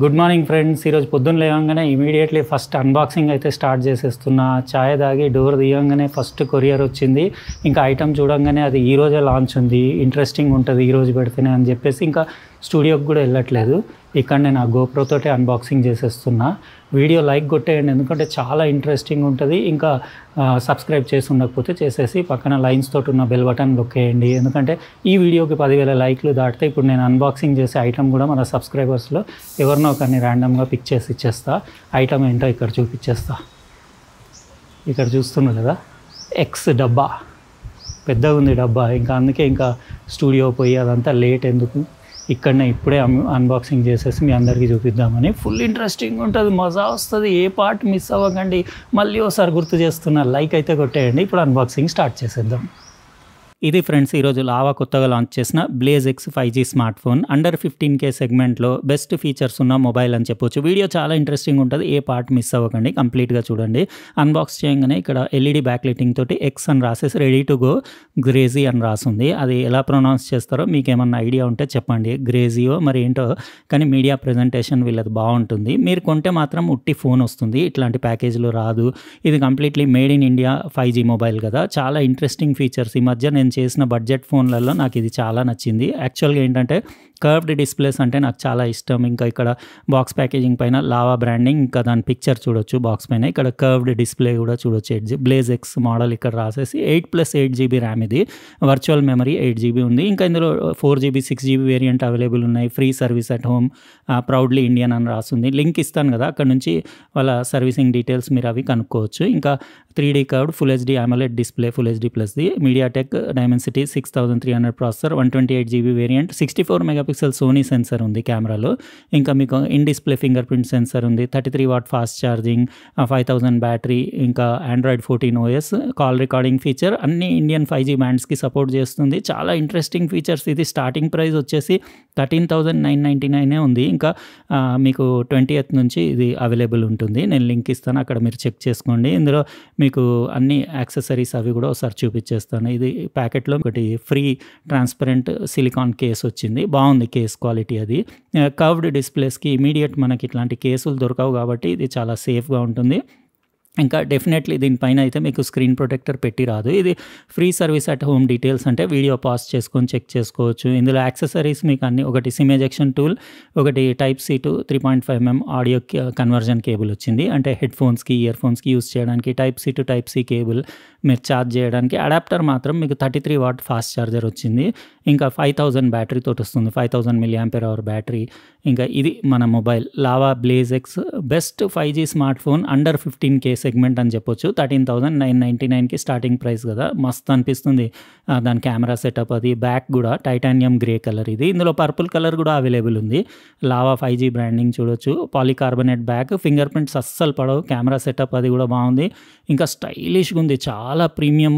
Good morning friends. ఈరోజు పొద్దున్న లేవగానే ఇమీడియట్లీ ఫస్ట్ అన్బాక్సింగ్ అయితే స్టార్ట్ చేసేస్తున్నా. ఛాయ్ తాగి డోర్ తీయంగానే ఫస్ట్ కొరియర్ వచ్చింది. ఇంకా ఐటమ్ చూడంగానే అది ఈరోజే లాంచ్ ఉంది, ఇంట్రెస్టింగ్ ఉంటుంది ఈరోజు పెడితేనే అని చెప్పేసి ఇంకా స్టూడియోకి కూడా వెళ్ళట్లేదు. ఇక్కడ నేను ఆ గోప్రోతోటే అన్బాక్సింగ్ చేసేస్తున్నా. వీడియో లైక్ కొట్టేయండి, ఎందుకంటే చాలా ఇంట్రెస్టింగ్ ఉంటుంది. ఇంకా సబ్స్క్రైబ్ చేసి ఉండకపోతే చేసేసి పక్కన లైన్స్ తోటి ఉన్న బెల్ బటన్ నొక్కేయండి, ఎందుకంటే ఈ వీడియోకి 10,000 లైక్లు దాటితే ఇప్పుడు నేను అన్బాక్సింగ్ చేసే ఐటమ్ కూడా మన సబ్స్క్రైబర్స్లో ఎవరినో ఒకరిని ర్యాండమ్గా పిక్ చేసి ఇచ్చేస్తా. ఐటమ్ ఏంటో ఇక్కడ చూపించేస్తా. ఇక్కడ చూస్తున్నారు కదా, ఎక్స్ డబ్బా. పెద్దగా ఉంది డబ్బా, ఇంకా అందుకే ఇంకా స్టూడియో పోయి అదంతా లేట్ ఎందుకు, ఇక్కడనే ఇప్పుడే అన్బాక్సింగ్ చేసేసి మీ అందరికీ చూపిద్దామని. ఫుల్ ఇంట్రెస్టింగ్ ఉంటుంది, మజా వస్తుంది. ఏ పార్ట్ మిస్ అవ్వకండి. మళ్ళీ ఒకసారి గుర్తు చేస్తున్నా, లైక్ అయితే కొట్టేయండి. ఇప్పుడు అన్బాక్సింగ్ స్టార్ట్ చేసేద్దాం. ఇది ఫ్రెండ్స్ ఈరోజు లావా కొత్తగా లాంచ్ చేసిన blaze X 5G smart phone. Under 15K సెగ్మెంట్లో బెస్ట్ ఫీచర్స్ ఉన్న మొబైల్ అని చెప్పొచ్చు. వీడియో చాలా ఇంట్రెస్టింగ్ ఉంటుంది, ఏ పార్ట్ మిస్ అవ్వకండి, కంప్లీట్గా చూడండి. అన్బాక్స్ చేయగానే ఇక్కడ LED బ్యాక్ లైటింగ్ తోటి ఎక్స్ అని రాసేసి రెడీ టు గో గ్రేజీ అని రాసింది. అది ఎలా ప్రొనౌన్స్ చేస్తారో మీకు ఏమన్నా ఐడియా ఉంటే చెప్పండి, గ్రేజీయో మరి ఏంటో. కానీ మీడియా ప్రజెంటేషన్ వీళ్ళది బాగుంటుంది. మీరు కొంటే మాత్రం ఉట్టి ఫోన్ వస్తుంది, ఇట్లాంటి ప్యాకేజీలో రాదు. ఇది completely made in India 5G mobile కదా. చాలా ఇంట్రెస్టింగ్ ఫీచర్స్. ఈ మధ్య నేను చేసిన బడ్జెట్ ఫోన్లలో నాకు ఇది చాలా నచ్చింది. యాక్చువల్గా ఏంటంటే కర్వ్డ్ డిస్ప్లేస్ అంటే నాకు చాలా ఇష్టం. ఇంకా ఇక్కడ బాక్స్ ప్యాకేజింగ్ పైన లావా బ్రాండింగ్, ఇంకా దాని పిక్చర్ చూడొచ్చు బాక్స్ పైన. ఇక్కడ కర్వ్డ్ డిస్ప్లే కూడా చూడొచ్చు. బ్లేజ్ ఎక్స్ మోడల్ ఇక్కడ రాసేసి 8+8GB ర్యామ్, ఇది వర్చువల్ మెమరీ 8GB ఉంది. ఇంకా ఇందులో 4GB 6GB వేరియంట్ అవైలబుల్ ఉన్నాయి. Free service at home, proudly Indian అని రాస్తుంది. లింక్ ఇస్తాను కదా, అక్కడ నుంచి వాళ్ళ సర్వీసింగ్ డీటెయిల్స్ మీరు అవి కనుక్కోవచ్చు. ఇంకా 3D curved full HD AMOLED display, full HD ప్లస్ది, MediaTek Dimensity 6300 processor, 128GB variant, 64 megapixel Sony sensor ఉంది కెమెరాలో. ఇంకా మీకు in display fingerprint sensor ఉంది, 33 వాట్ ఫాస్ట్ ఛార్జింగ్, 5000 బ్యాటరీ, ఇంకా Android 14 OS, call recording feature, అన్ని ఇండియన్ 5G బ్యాండ్స్కి support చేస్తుంది. చాలా ఇంట్రెస్టింగ్ ఫీచర్స్. ఇది స్టార్టింగ్ ప్రైస్ వచ్చేసి 13,999 ఉంది. ఇంకా మీకు 20th నుంచి ఇది అవైలబుల్ ఉంటుంది. నేను లింక్ ఇస్తాను, అక్కడ మీరు చెక్ చేసుకోండి. ఇందులో మీకు అన్ని యాక్సెసరీస్ అవి కూడా ఒకసారి చూపించేస్తాను. ఇది ప్యాకెట్లో ఒకటి ఫ్రీ ట్రాన్స్పరెంట్ సిలికాన్ కేస్ వచ్చింది, బాగుంది కేస్ క్వాలిటీ. అది కర్వ్డ్ డిస్ప్లేస్కి ఇమీడియట్ మనకి ఇట్లాంటి కేసులు దొరకవు కాబట్టి ఇది చాలా సేఫ్గా ఉంటుంది. ఇంకా డెఫినెట్లీ దీనిపైన అయితే మీకు స్క్రీన్ ప్రొటెక్టర్ పెట్టి రాదు. ఇది free service at home details అంటే వీడియో పాజ్ చేసుకొని చెక్ చేసుకోవచ్చు. ఇందులో యాక్సెసరీస్ మీకు అన్ని, ఒకటి సిమ్ ఎజెక్షన్ టూల్, ఒకటి Type-C to 3.5mm audio conversion cable వచ్చింది. అంటే హెడ్ ఫోన్స్కి, ఇయర్ ఫోన్స్కి యూస్ చేయడానికి Type-C to Type-C కేబుల్, మీరు ఛార్జ్ చేయడానికి అడాప్టర్ మాత్రం మీకు 33 వాట్ ఫాస్ట్ ఛార్జర్ వచ్చింది. ఇంకా 5000 బ్యాటరీ తోటి వస్తుంది, 5000 mAh బ్యాటరీ. ఇంకా ఇది మన mobile lava blaze X best 5G smart phone under 15K segment అని చెప్పొచ్చు. 13,999కి స్టార్టింగ్ ప్రైస్ కదా, మస్తు అనిపిస్తుంది. దాని కెమెరా సెటప్ అది, బ్యాక్ కూడా టైటానియం గ్రే కలర్ ఇది. ఇందులో పర్పుల్ కలర్ కూడా అవైలబుల్ ఉంది. లావా 5G బ్రాండింగ్ చూడొచ్చు. పాలికార్బనేట్ బ్యాక్, ఫింగర్ ప్రింట్స్ అస్సలు పడవు. కెమెరా సెటప్ అది కూడా బాగుంది. ఇంకా స్టైలిష్గా ఉంది, చాలా ప్రీమియం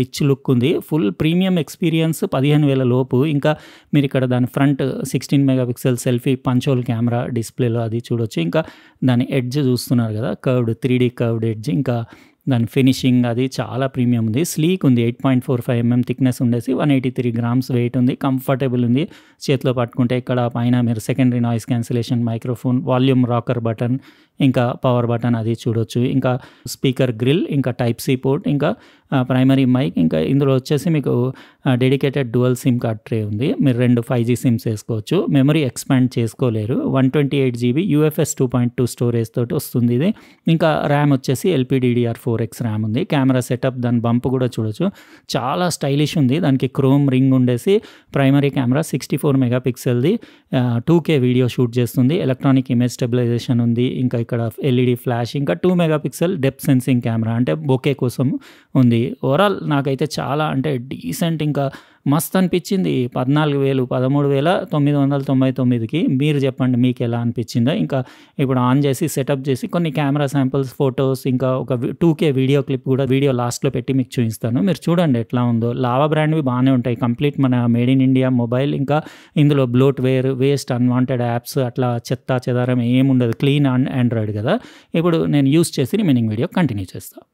రిచ్ లుక్ ఉంది. ఫుల్ ప్రీమియం ఎక్స్పీరియన్స్ 15,000 లోపు. ఇంకా మీరు ఇక్కడ దాని front 16 megapixel selfie punch hole camera డిస్ప్లేలో అది చూడొచ్చు. ఇంకా దాని ఎడ్జ్ చూస్తున్నారు కదా, కర్వ్డ్ 3D కర్వ్డ్ ఎడ్జ్. ఇంకా దాని ఫినిషింగ్ అది చాలా ప్రీమియం ఉంది. స్లీక్ ఉంది, 8.45mm థిక్నెస్ ఉండేసి 183 grams వెయిట్ ఉంది. కంఫర్టబుల్ ఉంది, చేతిలో పట్టుకుంటే. ఇక్కడ పైన మీరు secondary noise cancellation, microphone, volume rocker button, ఇంకా పవర్ బటన్ అది చూడొచ్చు. ఇంకా స్పీకర్ గ్రిల్, ఇంకా Type-C పోర్ట్, ఇంకా ప్రైమరీ మైక్. ఇంకా ఇందులో వచ్చేసి మీకు dedicated dual SIM card tray ఉంది. మీరు 2 5G సిమ్స్ వేసుకోవచ్చు. మెమరీ ఎక్స్పాండ్ చేసుకోలేరు. 128GB UFS 2.2 స్టోరేజ్ తోటి వస్తుంది ఇది. ఇంకా ర్యామ్ వచ్చేసి LPDDR4X ర్యామ్ ఉంది. కెమెరా సెటప్, దాని బంప్ కూడా చూడొచ్చు, చాలా స్టైలిష్ ఉంది. దానికి క్రోమ్ రింగ్ ఉండేసి primary camera 64 మెగాపిక్సెల్ది, 2K video shoot చేస్తుంది. ఎలక్ట్రానిక్ ఇమేజ్ స్టెబిలైజేషన్ ఉంది. ఇంకా ఇక్కడ LED ఫ్లాష్, ఇంకా 2 మెగాపిక్సెల్ డెప్త్ సెన్సింగ్ కెమెరా, అంటే బొకే కోసం ఉంది. ఓవరాల్ నాకైతే చాలా అంటే డీసెంట్, ఇంకా మస్త్ అనిపించింది. 14,000 13,999కి. మీరు చెప్పండి మీకు ఎలా అనిపించిందో. ఇంకా ఇప్పుడు ఆన్ చేసి సెటప్ చేసి కొన్ని కెమెరా శాంపిల్స్, ఫొటోస్, ఇంకా ఒక 2K వీడియో క్లిప్ కూడా వీడియో లాస్ట్లో పెట్టి మీకు చూపిస్తాను. మీరు చూడండి ఎట్లా ఉందో. లావా బ్రాండ్వి బాగానే ఉంటాయి, కంప్లీట్ మన మేడ్ ఇన్ ఇండియా మొబైల్. ఇంకా ఇందులో బ్లోట్వేర్, వేస్ట్, అన్వాంటెడ్ యాప్స్, అట్లా చెత్త చెదారం ఏముండదు. క్లీన్ ఆండ్రాయిడ్ కదా. ఇప్పుడు నేను యూస్ చేసి రిమైనింగ్ వీడియో కంటిన్యూ చేస్తాను.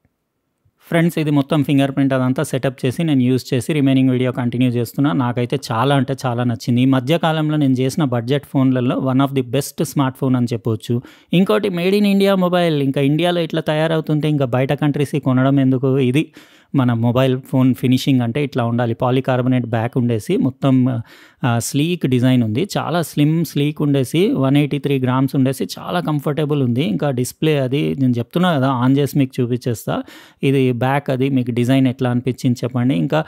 ఫ్రెండ్స్ ఇది మొత్తం ఫింగర్ ప్రింట్ అదంతా సెటప్ చేసి నేను యూజ్ చేసి రిమైనింగ్ వీడియో కంటిన్యూ చేస్తున్నా. నాకైతే చాలా అంటే చాలా నచ్చింది. ఈ మధ్య కాలంలో నేను చేసిన బడ్జెట్ ఫోన్లలో one of the best smart phone అని చెప్పొచ్చు. ఇంకోటి మేడ్ ఇన్ ఇండియా మొబైల్. ఇంకా ఇండియాలో ఇట్లా తయారవుతుంటే ఇంకా బయట కంట్రీస్కి కొనడం ఎందుకు? ఇది మన మొబైల్ ఫోన్ ఫినిషింగ్ అంటే ఇట్లా ఉండాలి. పాలికార్బోనేట్ బ్యాక్ ఉండేసి మొత్తం స్లీక్ డిజైన్ ఉంది. చాలా స్లీక్ ఉండేసి 183 గ్రామ్స్ ఉండేసి చాలా కంఫర్టబుల్ ఉంది. ఇంకా డిస్ప్లే అది నేను చెప్తున్నా కదా, ఆన్ చేసి మీకు చూపించేస్తా. ఇది బ్యాక్ అది మీకు డిజైన్ ఎట్లా అనిపించింది చెప్పండి. ఇంకా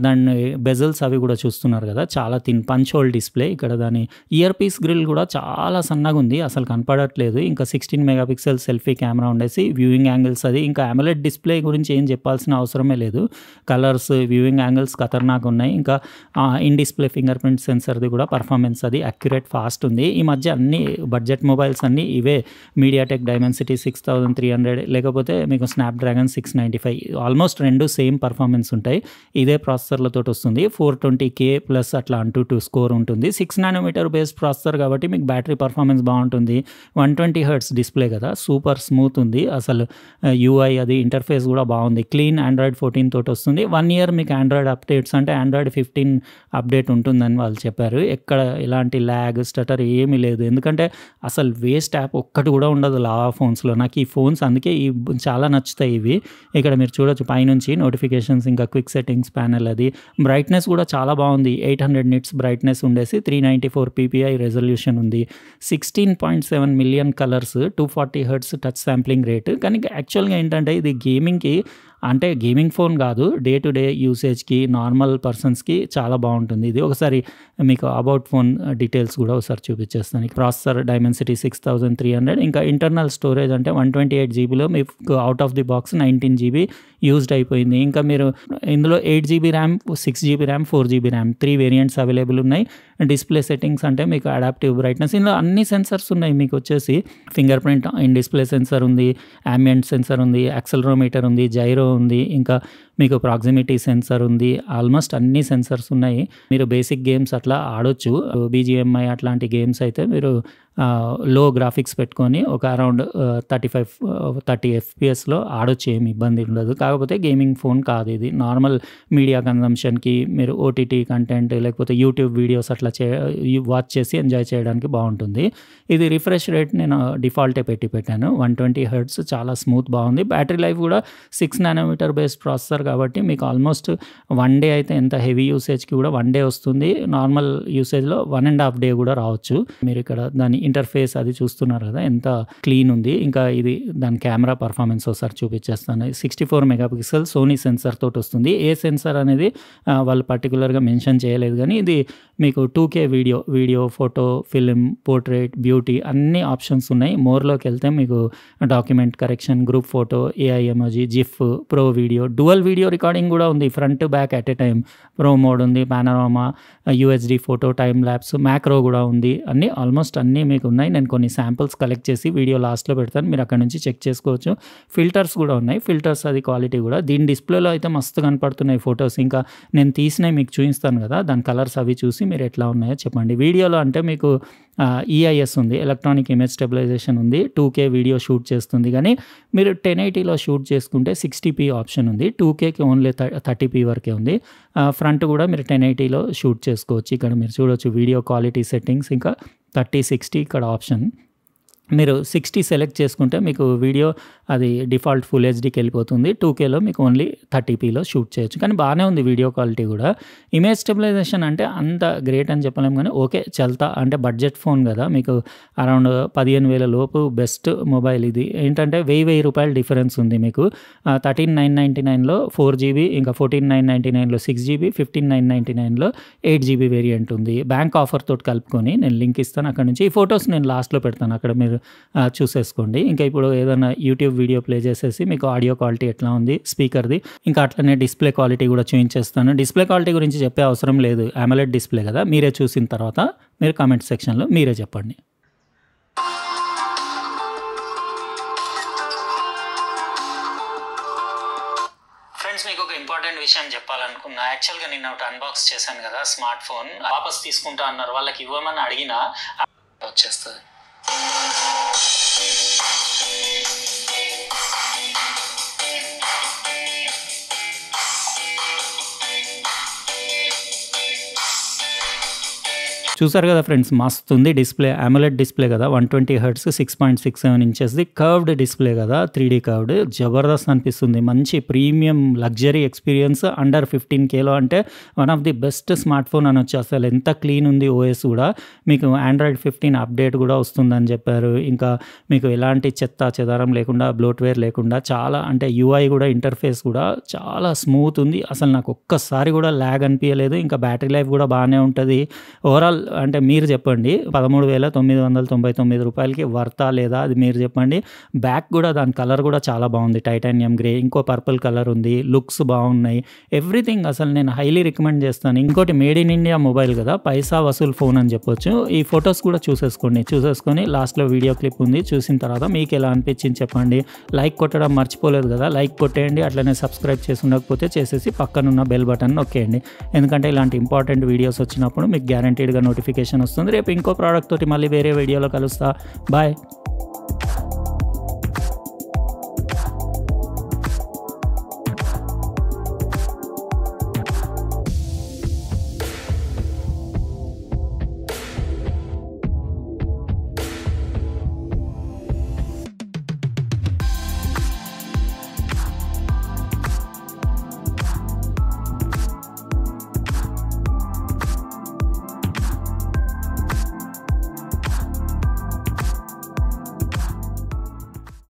దాన్ని బెజల్స్ అవి కూడా చూస్తున్నారు కదా, చాలా పంచ్ హోల్ డిస్ప్లే. ఇక్కడ దాని ఇయర్ పీస్ గ్రిల్ కూడా చాలా సన్నగా ఉంది, అసలు కనపడట్లేదు. ఇంకా 16 మెగాపిక్సెల్ సెల్ఫీ కెమెరా ఉండేసి వ్యూయింగ్ యాంగిల్స్ అది. ఇంకా AMOLED డిస్ప్లే గురించి ఏం చెప్పాల్సిన అవసరమే లేదు. కలర్స్ వ్యూయింగ్ యాంగిల్స్ ఖతర్నాక్ ఉన్నాయి. ఇంకా ఇన్ డిస్ప్లే ఫింగర్ ప్రింట్ సెన్సర్ది కూడా పర్ఫార్మెన్స్ అది అక్యురేట్ ఫాస్ట్ ఉంది. ఈ మధ్య అన్ని బడ్జెట్ మొబైల్స్ అన్నీ ఇవే, మీడియాటెక్ డైమెన్సిటీ 6300 లేకపోతే మీకు స్నాప్డ్రాగన్ 695 ఆల్మోస్ట్ రెండు సేమ్ పర్ఫార్మెన్స్ ఉంటాయి. ఇదే ప్రాసెసర్లతో వస్తుంది. 420K ప్లస్ అట్లా అంటూ స్కోర్ ఉంటుంది. 6 నానోమీటర్ బేస్డ్ ప్రాసెసర్ కాబట్టి మీకు బ్యాటరీ పర్ఫార్మెన్స్ బాగుంటుంది. 120 హెర్ట్జ్ డిస్ప్లే కదా, సూపర్ స్మూత్ ఉంది. అసలు UI అది ఇంటర్ఫేస్ కూడా బాగుంది. క్లీన్ ఆండ్రాయిడ్ 14 తోటి వస్తుంది. 1 ఇయర్ మీకు ఆండ్రాయిడ్ అప్డేట్స్ అంటే ఆండ్రాయిడ్ 15 అప్డేట్ ఉంటుందని వాళ్ళు చెప్పారు. ఎక్కడ ఎలాంటి ల్యాగ్ స్టటర్ ఏమీ లేదు. ఎందుకంటే అసలు వేస్ట్ యాప్ ఒక్కటి కూడా ఉండదు లావా ఫోన్స్లో. నాకు ఈ ఫోన్స్ అందుకే చాలా నచ్చుతాయి ఇవి. ఇక్కడ మీరు చూడొచ్చు పైనుంచి నోటిఫికేషన్స్, ఇంకా క్విక్ సెట్టింగ్స్ ప్యానెల్ అది. బ్రైట్నెస్ కూడా చాలా బాగుంది. 800 నిట్స్ బ్రైట్నెస్ ఉండేసి 394 ppi రెజల్యూషన్ ఉంది. 16.7 million colours, 240 hertz touch sampling rate. కానీ యాక్చువల్గా ఏంటంటే ఇది గేమింగ్కి అంటే గేమింగ్ ఫోన్ కాదు, డే టు డే యూసేజ్కి నార్మల్ పర్సన్స్కి చాలా బాగుంటుంది ఇది. ఒకసారి మీకు అబౌట్ ఫోన్ డీటెయిల్స్ కూడా ఒకసారి చూపించేస్తాను. Processor Dimensity 6300. ఇంకా ఇంటర్నల్ స్టోరేజ్ అంటే 128 జీబీలో మీకు out of the box 19 GB used అయిపోయింది. ఇంకా మీరు ఇందులో 8 GB RAM, 6 GB RAM, 4 GB RAM 3 variants available ఉన్నాయి. డిస్ప్లే సెట్టింగ్స్ అంటే మీకు అడాప్టివ్ బ్రైట్నెస్, ఇందులో అన్ని సెన్సర్స్ ఉన్నాయి. మీకు వచ్చేసి finger print in display sensor ఉంది, ambient సెన్సర్ ఉంది, యాక్సెలరోమీటర్ ఉంది, జైరో ఉంది, ఇంకా మీకు ప్రాక్సిమిటీ సెన్సర్ ఉంది. ఆల్మోస్ట్ అన్ని సెన్సర్స్ ఉన్నాయి. మీరు బేసిక్ గేమ్స్ అట్లా ఆడొచ్చు. BGMI అట్లాంటి గేమ్స్ అయితే మీరు లో గ్రాఫిక్స్ పెట్టుకొని ఒక అరౌండ్ 30 FPSలో ఆడొచ్చు, ఏమి ఇబ్బంది ఉండదు. కాకపోతే గేమింగ్ ఫోన్ కాదు ఇది. నార్మల్ మీడియా కన్జంప్షన్కి, మీరు OTT కంటెంట్ లేకపోతే యూట్యూబ్ వీడియోస్ అట్లా వాచ్ చేసి ఎంజాయ్ చేయడానికి బాగుంటుంది. ఇది రిఫ్రెష్ రేట్ నేను డిఫాల్టే పెట్టాను 120 హెర్ట్జ్, చాలా స్మూత్ బాగుంది. బ్యాటరీ లైఫ్ కూడా 6 నానోమీటర్ బేస్డ్ ప్రాసెసర్ కాబట్టి మీకు ఆల్మోస్ట్ 1 డే అయితే, ఎంత హెవీ యూసేజ్కి కూడా 1 డే వస్తుంది. నార్మల్ యూసేజ్లో 1.5 డే కూడా రావచ్చు. మీరు ఇక్కడ దాని ఇంటర్ఫేస్ అది చూస్తున్నారు కదా, ఎంత క్లీన్ ఉంది. ఇంకా ఇది దాని కెమెరా పర్ఫార్మెన్స్ ఒకసారి చూపించేస్తాను. 64 మెగాపిక్సెల్ సోనీ సెన్సర్ తోటి వస్తుంది. ఏ సెన్సర్ అనేది వాళ్ళు పర్టికులర్గా మెన్షన్ చేయలేదు, కానీ ఇది మీకు 2K video, photo, film, portrait, beauty అన్ని ఆప్షన్స్ ఉన్నాయి. మోర్లోకి వెళ్తే మీకు document correction, group photo, AI emoji, GIF, pro video, dual video recording కూడా ఉంది. Front back at a time pro mode ఉంది, పానోరామా, UHD photo, time lapse, macro కూడా ఉంది. అన్నీ ఆల్మోస్ట్ అన్నీ మీకు ఉన్నాయి. నేను కొన్ని శాంపిల్స్ కలెక్ట్ చేసి వీడియో లాస్ట్లో పెడతాను, మీరు అక్కడ నుంచి చెక్ చేసుకోవచ్చు. ఫిల్టర్స్ కూడా ఉన్నాయి. ఫిల్టర్స్ అది క్వాలిటీ కూడా. దీని డిస్ప్లేలో అయితే మస్తు కనపడుతున్నాయి ఫొటోస్. ఇంకా నేను తీసినవి మీకు చూపిస్తాను కదా, దాని కలర్స్ అవి చూసి మీరు ఎట్లా ఉన్నాయో చెప్పండి. వీడియోలో అంటే మీకు EIS ఉంది, ఎలక్ట్రానిక్ ఇమేజ్ స్టెబిలైజేషన్ ఉంది, 2K వీడియో షూట్ చేస్తుంది. కానీ మీరు 1080లో షూట్ చేసుకుంటే 60p ఆప్షన్ ఉంది. 2Kకి ఓన్లీ 30p వరకే ఉంది. ఫ్రంట్ కూడా మీరు 1080లో షూట్ చేసుకోవచ్చు. ఇక్కడ మీరు చూడవచ్చు వీడియో క్వాలిటీ సెట్టింగ్స్, ఇంకా 30-60 ఇక్కడ ఆప్షన్. మీరు 60 సెలెక్ట్ చేసుకుంటే మీకు వీడియో అది డిఫాల్ట్ ఫుల్ హెచ్డీకి వెళ్ళిపోతుంది. 2Kలో మీకు ఓన్లీ 30pలో షూట్ చేయొచ్చు. కానీ బాగానే ఉంది వీడియో క్వాలిటీ కూడా. ఇమేజ్ స్టెబిలైజేషన్ అంటే అంత గ్రేట్ అని చెప్పలేము, కానీ ఓకే చల్తా. అంటే బడ్జెట్ ఫోన్ కదా, మీకు అరౌండ్ 15,000 లోపు బెస్ట్ మొబైల్ ఇది. ఏంటంటే 1000 రూపాయల డిఫరెన్స్ ఉంది మీకు. 13,999లో 4GB, ఇంకా 14,999లో 6GB, 15,999లో 8GB వేరియంట్ ఉంది. బ్యాంక్ ఆఫర్ తోటి కలుపుకొని నేను లింక్ ఇస్తాను అక్కడ నుంచి. ఈ ఫొటోస్ నేను లాస్ట్లో పెడతాను, అక్కడ మీరు చూసేసుకోండి. ఇంకా ఇప్పుడు ఏదైనా యూట్యూబ్ వీడియో ప్లే చేసేసి మీకు ఆడియో క్వాలిటీ ఎట్లా ఉంది స్పీకర్ది, ఇంకా అట్లనే డిస్ప్లే క్వాలిటీ కూడా చూపించేస్తాను. డిస్ప్లే క్వాలిటీ గురించి చెప్పే అవసరం లేదు, AMOLED డిస్ప్లే కదా. మీరే చూసిన తర్వాత మీరు కామెంట్ సెక్షన్లో మీరే చెప్పండి. ఫ్రెండ్స్, మీకు ఒక ఇంపార్టెంట్ విషయం చెప్పాలనుకున్నా. యాక్చువల్గా నిన్న ఒకటి అన్బాక్స్ చేశాను కదా స్మార్ట్ ఫోన్, వాపస్ తీసుకుంటా అన్నారు. వాళ్ళకి ఇవ్వమని అడిగినా వచ్చేస్తుంది. చూసారు కదా ఫ్రెండ్స్, మస్తు ఉంది డిస్ప్లే. AMOLED డిస్ప్లే కదా, 120 హెర్ట్జ్ 6.67 ఇంచెస్ది కర్వ్డ్ డిస్ప్లే కదా, 3D కర్వ్డ్. జబర్దస్త్ అనిపిస్తుంది. మంచి ప్రీమియం లగ్జరీ ఎక్స్పీరియన్స్ అండర్ 15Kలో అంటే one of the best smart phone అనొచ్చు. అసలు ఎంత క్లీన్ ఉంది ఓఎస్ కూడా. మీకు Android 15 అప్డేట్ కూడా వస్తుందని చెప్పారు. ఇంకా మీకు ఎలాంటి చెత్త చెదారం లేకుండా, బ్లోట్వేర్ లేకుండా చాలా అంటే UI కూడా ఇంటర్ఫేస్ కూడా చాలా స్మూత్ ఉంది. అసలు నాకు ఒక్కసారి కూడా ల్యాగ్ అనిపించలేదు. ఇంకా బ్యాటరీ లైఫ్ కూడా బాగానే ఉంటుంది. ఓవరాల్ అంటే మీరు చెప్పండి, 13,999 రూపాయలకి వర్తా లేదా, అది మీరు చెప్పండి. బ్యాక్ కూడా దాని కలర్ కూడా చాలా బాగుంది, టైటానియం గ్రే. ఇంకో పర్పుల్ కలర్ ఉంది, లుక్స్ బాగున్నాయి, ఎవ్రీథింగ్. అసలు నేను హైలీ రికమెండ్ చేస్తాను. ఇంకోటి మేడ్ ఇన్ ఇండియా మొబైల్ కదా, పైసా వసూల్ ఫోన్ అని చెప్పొచ్చు. ఈ ఫొటోస్ కూడా చూసేసుకొని లాస్ట్లో వీడియో క్లిప్ ఉంది, చూసిన తర్వాత మీకు ఎలా అనిపించింది చెప్పండి. లైక్ కొట్టడం మర్చిపోలేదు కదా, లైక్ కొట్టేయండి. అట్లనే సబ్స్క్రైబ్ చేసి ఉండకపోతే చేసేసి పక్కనున్న బెల్ బటన్ నొక్కేయండి. ఎందుకంటే ఇలాంటి ఇంపార్టెంట్ వీడియోస్ వచ్చినప్పుడు మీకు గ్యారంటీడ్గా నోటిఫికేషన్ వస్తుంది. రేపు ఇంకో ప్రోడక్ట్ తోటి మళ్ళీ వేరే వీడియోలో కలుస్తా. బాయ్.